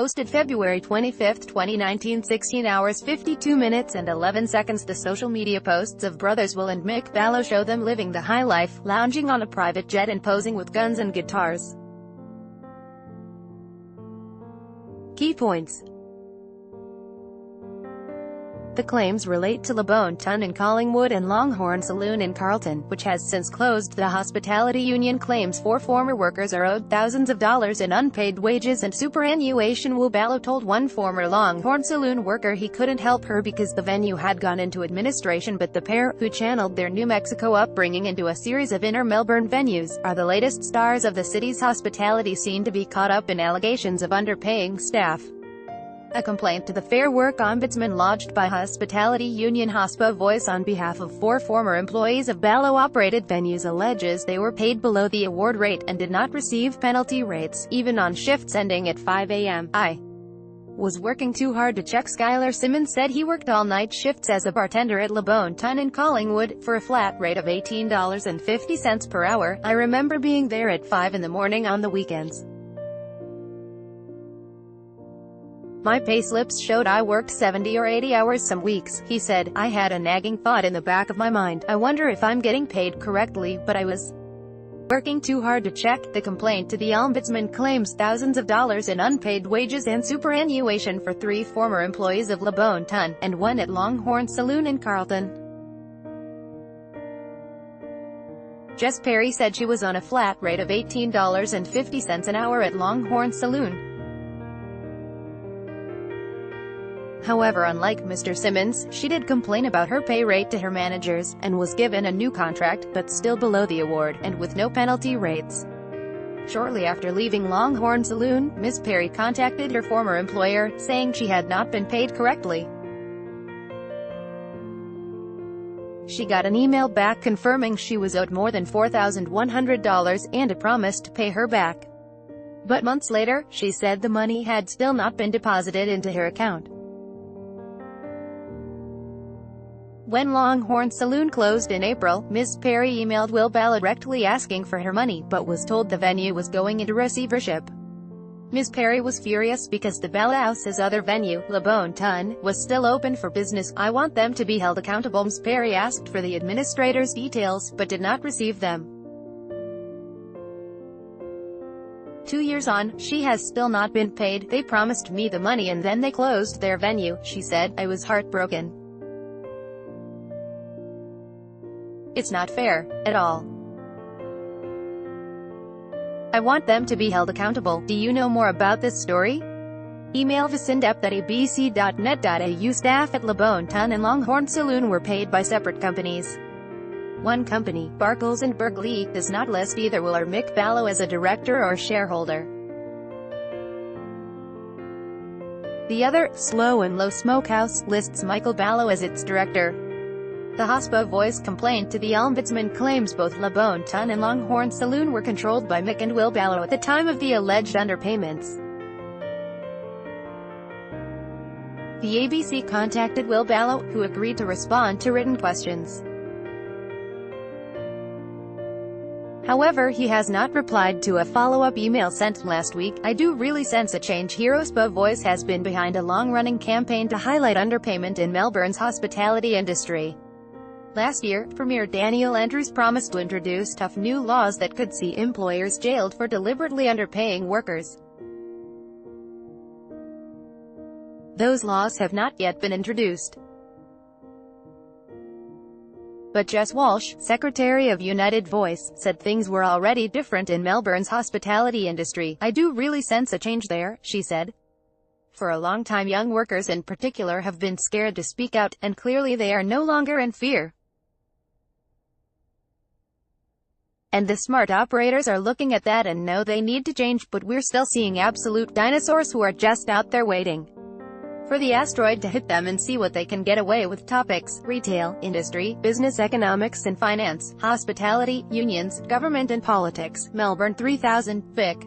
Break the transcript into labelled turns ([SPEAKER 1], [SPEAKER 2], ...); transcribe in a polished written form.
[SPEAKER 1] Posted February 25, 2019, 16 hours 52 minutes and 11 seconds. The social media posts of brothers Will and Mick Ballo show them living the high life, lounging on a private jet and posing with guns and guitars. Key points. The claims relate to Le Bon Ton in Collingwood and Longhorn Saloon in Carlton, which has since closed. The hospitality union claims 4 former workers are owed thousands of dollars in unpaid wages and superannuation. Will Ballo told one former Longhorn Saloon worker he couldn't help her because the venue had gone into administration, but the pair, who channeled their New Mexico upbringing into a series of inner Melbourne venues, are the latest stars of the city's hospitality scene to be caught up in allegations of underpaying staff. A complaint to the Fair Work Ombudsman lodged by hospitality union HOSPA Voice on behalf of 4 former employees of Ballo-operated venues alleges they were paid below the award rate and did not receive penalty rates, even on shifts ending at 5 a.m. I was working too hard to check. Skylar Simmons said he worked all-night shifts as a bartender at Le Bon Ton in Collingwood, for a flat rate of $18.50 per hour. I remember being there at 5 in the morning on the weekends. My payslips showed I worked 70 or 80 hours some weeks, he said. I had a nagging thought in the back of my mind. I wonder if I'm getting paid correctly, but I was working too hard to check. The complaint to the Ombudsman claims thousands of dollars in unpaid wages and superannuation for 3 former employees of Le Bon Ton, and 1 at Longhorn Saloon in Carlton. Jess Perry said she was on a flat rate of $18.50 an hour at Longhorn Saloon. However, unlike Mr. Simmons, she did complain about her pay rate to her managers, and was given a new contract, but still below the award, and with no penalty rates. Shortly after leaving Longhorn Saloon, Ms. Perry contacted her former employer, saying she had not been paid correctly. She got an email back confirming she was owed more than $4,100, and a promise to pay her back. But months later, she said the money had still not been deposited into her account. When Longhorn Saloon closed in April, Ms. Perry emailed Will Ballo directly asking for her money, but was told the venue was going into receivership. Ms. Perry was furious because the Ballo House's other venue, Le Bon Ton, was still open for business. I want them to be held accountable. Ms. Perry asked for the administrator's details, but did not receive them. 2 years on, she has still not been paid. They promised me the money and then they closed their venue, she said. I was heartbroken. It's not fair, at all. I want them to be held accountable. Do you know more about this story? Email vicindep@abc.net.au. Staff at Le Bon Ton and Longhorn Saloon were paid by separate companies. One company, Barkles & Berkeley, does not list either Will or Mick Ballo as a director or shareholder. The other, Slow and Low Smokehouse, lists Michael Ballo as its director. The HOSPA Voice complaint to the Ombudsman claims both Le Bon Ton and Longhorn Saloon were controlled by Mick and Will Ballo at the time of the alleged underpayments. The ABC contacted Will Ballo, who agreed to respond to written questions. However, he has not replied to a follow-up email sent last week. I do really sense a change here. HOSPA Voice has been behind a long-running campaign to highlight underpayment in Melbourne's hospitality industry. Last year, Premier Daniel Andrews promised to introduce tough new laws that could see employers jailed for deliberately underpaying workers. Those laws have not yet been introduced. But Jess Walsh, Secretary of United Voice, said things were already different in Melbourne's hospitality industry. I do really sense a change there, she said. For a long time, young workers in particular have been scared to speak out, and clearly they are no longer in fear. And the smart operators are looking at that and know they need to change, but we're still seeing absolute dinosaurs who are just out there waiting for the asteroid to hit them and see what they can get away with. Topics: retail, industry, business, economics and finance, hospitality, unions, government and politics. Melbourne 3000, Vic.